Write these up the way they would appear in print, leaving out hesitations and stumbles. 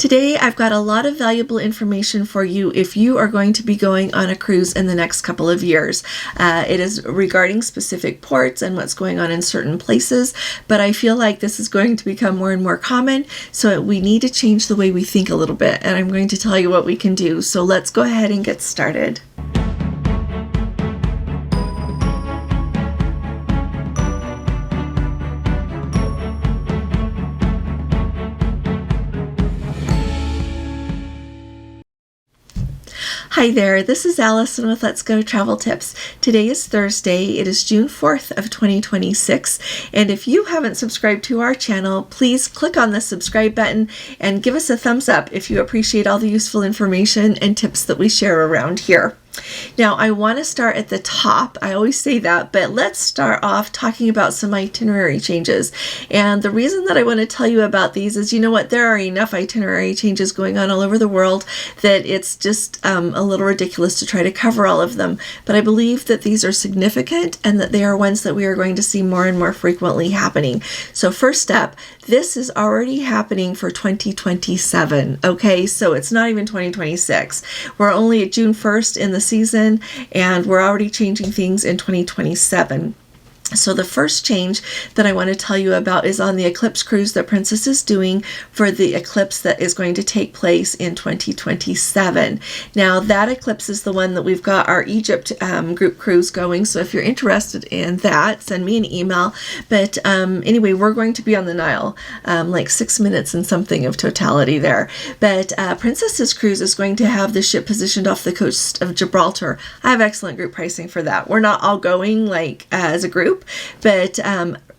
Today, I've got a lot of valuable information for you if you are going to be going on a cruise in the next couple of years. It is regarding specific ports and what's going on in certain places, but I feel like this is going to become more and more common, so we need to change the way we think a little bit, and I'm going to tell you what we can do. So let's go ahead and get started. Hi there, this is Allison with Let's Go Travel Tips. Today is Thursday. It is June 4th of 2026, and if you haven't subscribed to our channel, please click on the subscribe button and give us a thumbs up if you appreciate all the useful information and tips that we share around here. Now, I want to start at the top. I always say that, but let's start off talking about some itinerary changes. And the reason that I want to tell you about these is, you know what, there are enough itinerary changes going on all over the world that it's just a little ridiculous to try to cover all of them. But I believe that these are significant and that they are ones that we are going to see more and more frequently happening. So first up, this is already happening for 2027. Okay, so it's not even 2026. We're only at June 1st in the season, and we're already changing things in 2027. So the first change that I want to tell you about is on the eclipse cruise that Princess is doing for the eclipse that is going to take place in 2027. Now that eclipse is the one that we've got our Egypt group cruise going. So if you're interested in that, send me an email. But anyway, we're going to be on the Nile, like 6 minutes and something of totality there. But Princess's cruise is going to have the ship positioned off the coast of Gibraltar. I have excellent group pricing for that. We're not all going like as a group, but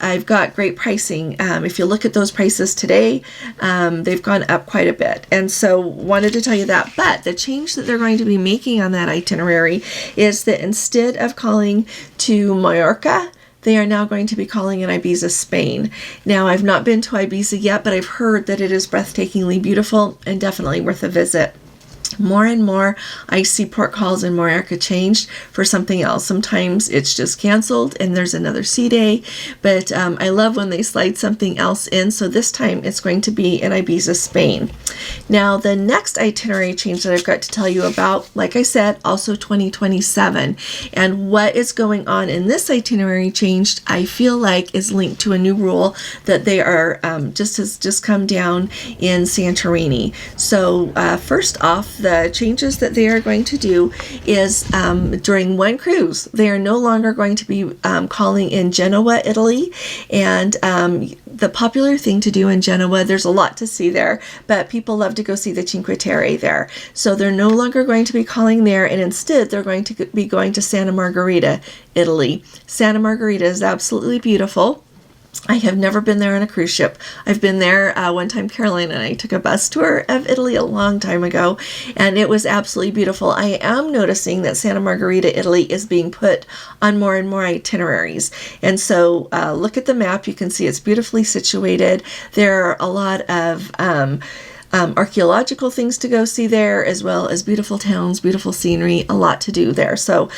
I've got great pricing. If you look at those prices today, they've gone up quite a bit. And so wanted to tell you that. But the change that they're going to be making on that itinerary is that instead of calling to Mallorca, they are now going to be calling in Ibiza, Spain. Now, I've not been to Ibiza yet, but I've heard that it is breathtakingly beautiful and definitely worth a visit. More and more, I see port calls in Mallorca changed for something else. Sometimes it's just canceled and there's another sea day, but I love when they slide something else in. So this time it's going to be in Ibiza, Spain. Now, the next itinerary change that I've got to tell you about, like I said, also 2027. And what is going on in this itinerary change, I feel like is linked to a new rule that they are has just come down in Santorini. So first off, the changes that they are going to do is during one cruise, they are no longer going to be calling in Genoa, Italy. And the popular thing to do in Genoa, there's a lot to see there, but people love to go see the Cinque Terre there. So they're no longer going to be calling there, and instead they're going to be going to Santa Margherita, Italy. Santa Margherita is absolutely beautiful. I have never been there on a cruise ship. I've been there one time. Caroline and I took a bus tour of Italy a long time ago, and it was absolutely beautiful. I am noticing that Santa Margherita, Italy is being put on more and more itineraries. And so look at the map. You can see it's beautifully situated. There are a lot of archaeological things to go see there, as well as beautiful towns, beautiful scenery, a lot to do there. So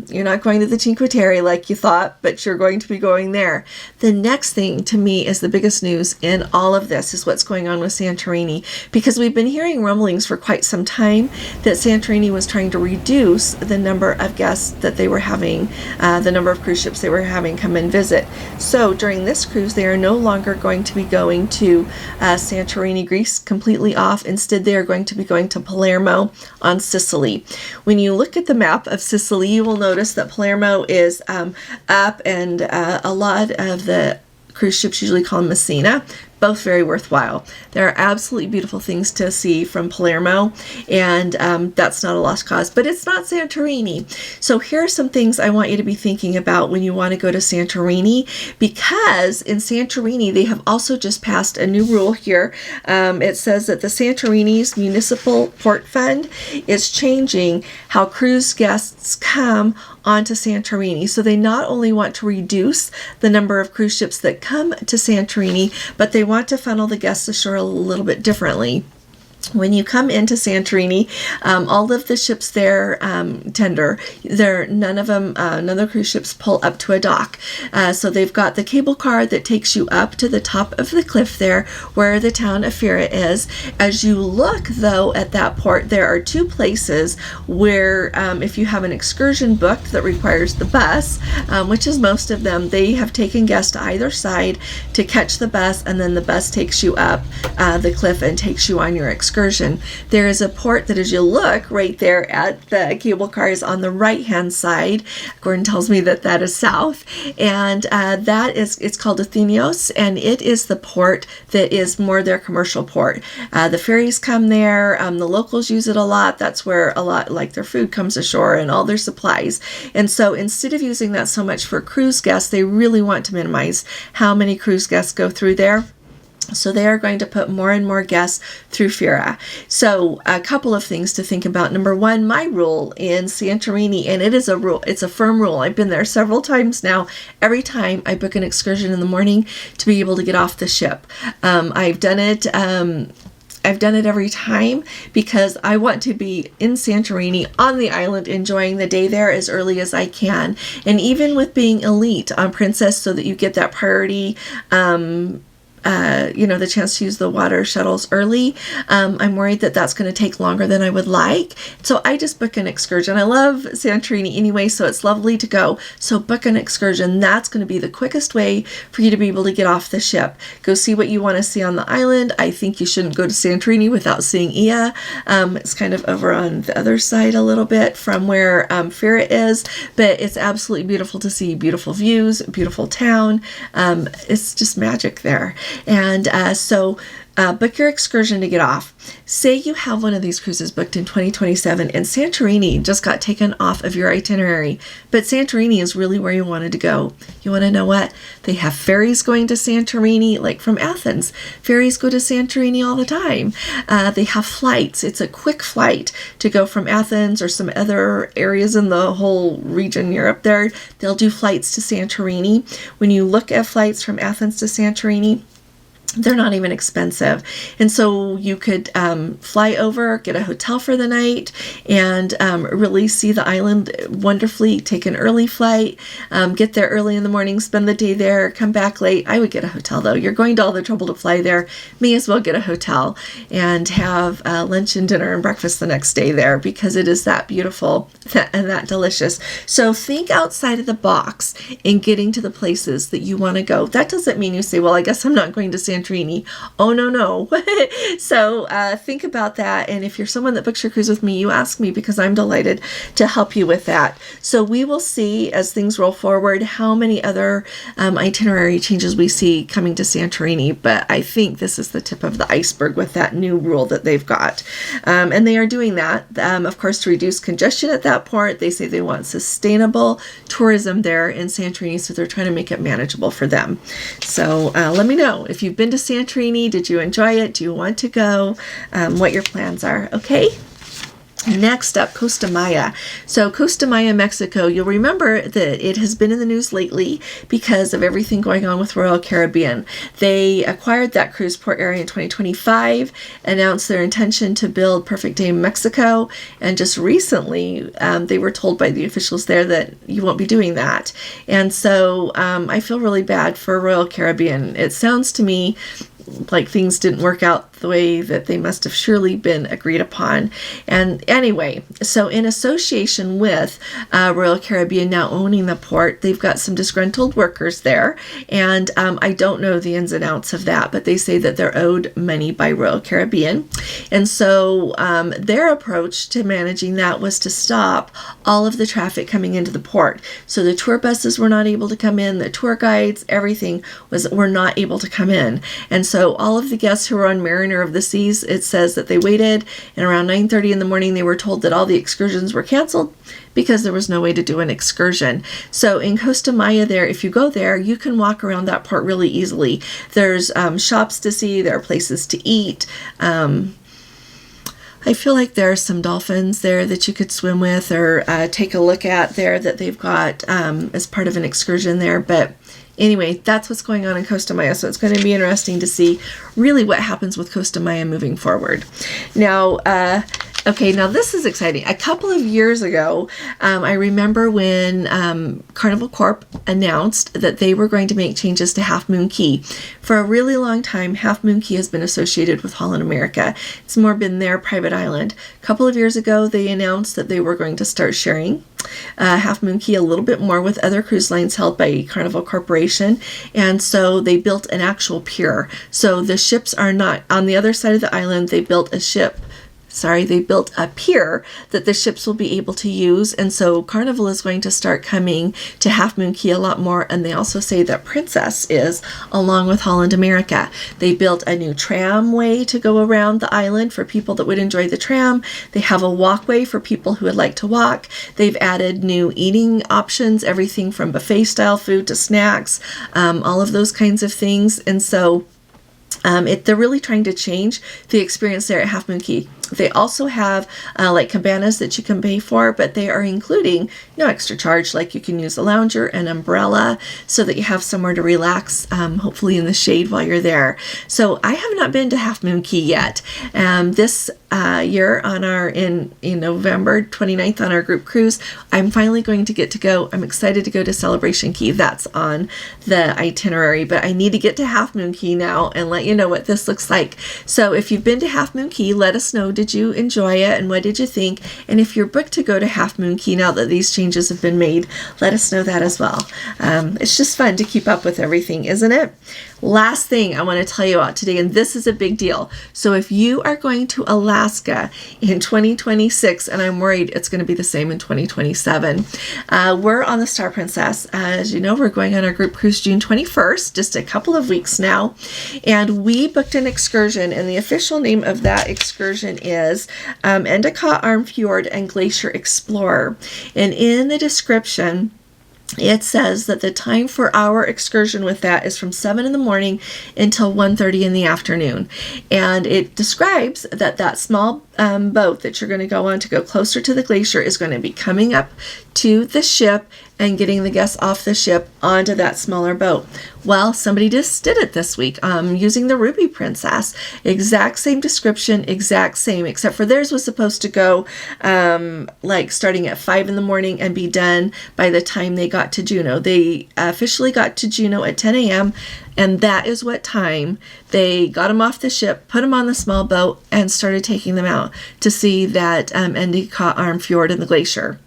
you're not going to the Cinque Terre like you thought, but you're going to be going there. The next thing to me is the biggest news in all of this is what's going on with Santorini, because we've been hearing rumblings for quite some time that Santorini was trying to reduce the number of guests that they were having, the number of cruise ships they were having come and visit. So during this cruise, they are no longer going to be going to Santorini, Greece, completely off. Instead, they are going to be going to Palermo on Sicily. When you look at the map of Sicily, you will notice that Palermo is up, and a lot of the cruise ships usually call them Messina. Both very worthwhile. There are absolutely beautiful things to see from Palermo, and that's not a lost cause, but it's not Santorini. So here are some things I want you to be thinking about when you want to go to Santorini, because in Santorini, they have also just passed a new rule here. It says that the Santorini's Municipal Port Fund is changing how cruise guests come onto Santorini. So they not only want to reduce the number of cruise ships that come to Santorini, but they want to funnel the guests ashore a little bit differently. When you come into Santorini, all of the ships there tender. None of the cruise ships pull up to a dock. So they've got the cable car that takes you up to the top of the cliff there, where the town of Fira is. As you look, though, at that port, there are two places where, if you have an excursion booked that requires the bus, which is most of them, they have taken guests to either side to catch the bus, and then the bus takes you up the cliff and takes you on your excursion. There is a port that, as you look right there at the cable cars on the right hand side, Gordon tells me that that is south, and it's called Athenios, and it is the port that is more their commercial port. The ferries come there, the locals use it a lot. That's where a lot like their food comes ashore and all their supplies. And so instead of using that so much for cruise guests, they really want to minimize how many cruise guests go through there. So they are going to put more and more guests through Fira. So a couple of things to think about. Number one, my rule in Santorini, and it is a rule, it's a firm rule. I've been there several times now. Every time I book an excursion in the morning to be able to get off the ship. I've done it every time because I want to be in Santorini on the island enjoying the day there as early as I can. And even with being elite on Princess, so that you get that priority the chance to use the water shuttles early. I'm worried that that's going to take longer than I would like. So I just book an excursion. I love Santorini anyway, so it's lovely to go. So book an excursion. That's going to be the quickest way for you to be able to get off the ship. Go see what you want to see on the island. I think you shouldn't go to Santorini without seeing Ia. It's kind of over on the other side a little bit from where Fira is, but it's absolutely beautiful to see. Beautiful views, beautiful town. It's just magic there. And so book your excursion to get off. Say you have one of these cruises booked in 2027 and Santorini just got taken off of your itinerary, but Santorini is really where you wanted to go. You want to know what? They have ferries going to Santorini, like from Athens. Ferries go to Santorini all the time. They have flights. It's a quick flight to go from Athens or some other areas in the whole region you're up there. They'll do flights to Santorini. When you look at flights from Athens to Santorini, they're not even expensive. And so you could fly over, get a hotel for the night, and really see the island wonderfully. Take an early flight, get there early in the morning, spend the day there, come back late. I would get a hotel though. You're going to all the trouble to fly there. May as well get a hotel and have lunch and dinner and breakfast the next day there, because it is that beautiful and that delicious. So think outside of the box in getting to the places that you want to go. That doesn't mean you say, well, I guess I'm not going to Santorini. Oh, no. So think about that. And if you're someone that books your cruise with me, you ask me, because I'm delighted to help you with that. So we will see as things roll forward how many other itinerary changes we see coming to Santorini. But I think this is the tip of the iceberg with that new rule that they've got. And they are doing that, of course, to reduce congestion at that port. They say they want sustainable tourism there in Santorini, so they're trying to make it manageable for them. So let me know if you've been to Santorini. Did you enjoy it? Do you want to go? What your plans are, okay? Next up, Costa Maya. So Costa Maya, Mexico, you'll remember that it has been in the news lately because of everything going on with Royal Caribbean. They acquired that cruise port area in 2025, announced their intention to build Perfect Day Mexico, and just recently they were told by the officials there that you won't be doing that. And so I feel really bad for Royal Caribbean. It sounds to me like things didn't work out the way that they must have surely been agreed upon. And anyway, so in association with Royal Caribbean now owning the port, they've got some disgruntled workers there. And I don't know the ins and outs of that, but they say that they're owed money by Royal Caribbean. And so their approach to managing that was to stop all of the traffic coming into the port. So the tour buses were not able to come in, the tour guides, everything were not able to come in. And so all of the guests who were on Mariner of the Seas, it says that they waited, and around 9:30 in the morning they were told that all the excursions were canceled because there was no way to do an excursion. So in Costa Maya there, if you go there, you can walk around that port really easily. There's shops to see, there are places to eat. I feel like there are some dolphins there that you could swim with or take a look at there that they've got as part of an excursion there. But anyway, that's what's going on in Costa Maya. So it's going to be interesting to see really what happens with Costa Maya moving forward. Now, okay, now this is exciting. A couple of years ago, I remember when Carnival Corp announced that they were going to make changes to Half Moon Cay. For a really long time, Half Moon Cay has been associated with Holland America. It's more been their private island. A couple of years ago, they announced that they were going to start sharing Half Moon Cay a little bit more with other cruise lines held by Carnival Corporation, and so they built an actual pier. So the ships are not on the other side of the island. They built a pier that the ships will be able to use, and so Carnival is going to start coming to Half Moon Cay a lot more, and they also say that Princess is, along with Holland America. They built a new tramway to go around the island for people that would enjoy the tram. They have a walkway for people who would like to walk. They've added new eating options, everything from buffet style food to snacks, all of those kinds of things, and so they're really trying to change the experience there at Half Moon Cay. They also have like cabanas that you can pay for, but they are including no extra charge, like you can use a lounger, an umbrella, so that you have somewhere to relax, hopefully in the shade while you're there. So I have not been to Half Moon Cay yet. This year on in November 29th on our group cruise, I'm finally going to get to go. I'm excited to go to Celebration Cay. That's on the itinerary, but I need to get to Half Moon Cay now and let you know what this looks like. So if you've been to Half Moon Cay, let us know. Did you enjoy it and what did you think? And if you're booked to go to Half Moon Cay now that these changes have been made, let us know that as well. It's just fun to keep up with everything, isn't it? Last thing I want to tell you about today, and this is a big deal. So if you are going to Alaska in 2026, and I'm worried it's going to be the same in 2027, we're on the Star Princess. As you know, we're going on our group cruise June 21st, just a couple of weeks now, and we booked an excursion, and the official name of that excursion is Endicott Arm Glacier Explorer. And in the description, it says that the time for our excursion with that is from 7 in the morning until 1:30 in the afternoon. And it describes that small boat that you're going to go on to go closer to the glacier is going to be coming up to the ship and getting the guests off the ship onto that smaller boat. Well, somebody just did it this week using the Ruby Princess. Exact same description, exact same, except for theirs was supposed to go like starting at 5 in the morning and be done by the time they got to Juneau. They officially got to Juneau at 10 a.m. And that is what time they got them off the ship, put them on the small boat, and started taking them out to see that Endicott Arm Fjord and the glacier.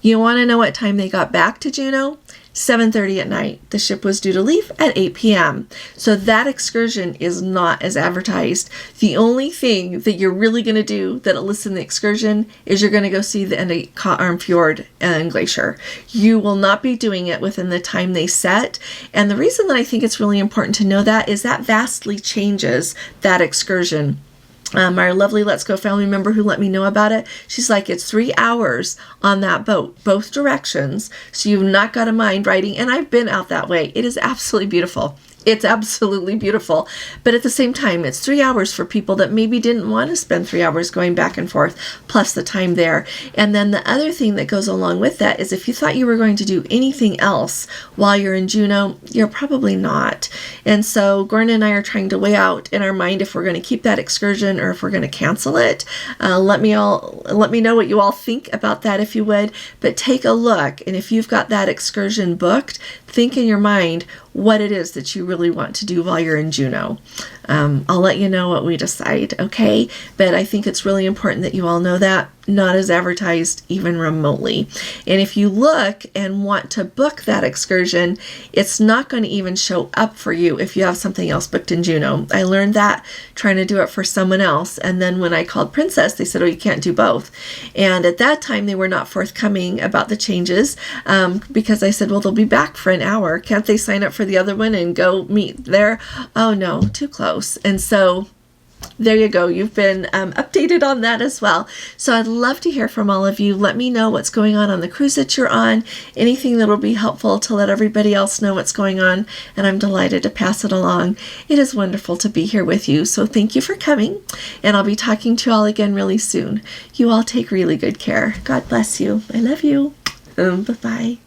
You want to know what time they got back to Juneau? 7:30 at night. The ship was due to leave at 8 p.m. So that excursion is not as advertised. The only thing that you're really going to do that'll listen the excursion is you're going to go see the Endicott Arm Fjord and glacier. You will not be doing it within the time they set. And the reason that I think it's really important to know that is that vastly changes that excursion. Our lovely Let's Go family member who let me know about it, she's like, it's 3 hours on that boat, both directions, so you've not got to mind riding. And I've been out that way. It is absolutely beautiful. It's absolutely beautiful. But at the same time, it's 3 hours for people that maybe didn't want to spend 3 hours going back and forth, plus the time there. And then the other thing that goes along with that is if you thought you were going to do anything else while you're in Juneau, you're probably not. And so Gordon and I are trying to weigh out in our mind if we're going to keep that excursion or if we're going to cancel it. Let me know what you all think about that if you would. But take a look, and if you've got that excursion booked, think in your mind what it is that you really want to do while you're in Juneau. I'll let you know what we decide, okay? But I think it's really important that you all know that. Not as advertised even remotely. And if you look and want to book that excursion, it's not going to even show up for you if you have something else booked in Juneau. I learned that trying to do it for someone else. And then when I called Princess, they said, oh, you can't do both. And at that time, they were not forthcoming about the changes because I said, well, they'll be back for an hour. Can't they sign up for the other one and go meet there? Oh, no, too close. And so there you go. You've been updated on that as well. So I'd love to hear from all of you. Let me know what's going on the cruise that you're on, anything that'll be helpful to let everybody else know what's going on, and I'm delighted to pass it along. It is wonderful to be here with you, so thank you for coming, and I'll be talking to you all again really soon. You all take really good care. God bless you. I love you. Bye-bye.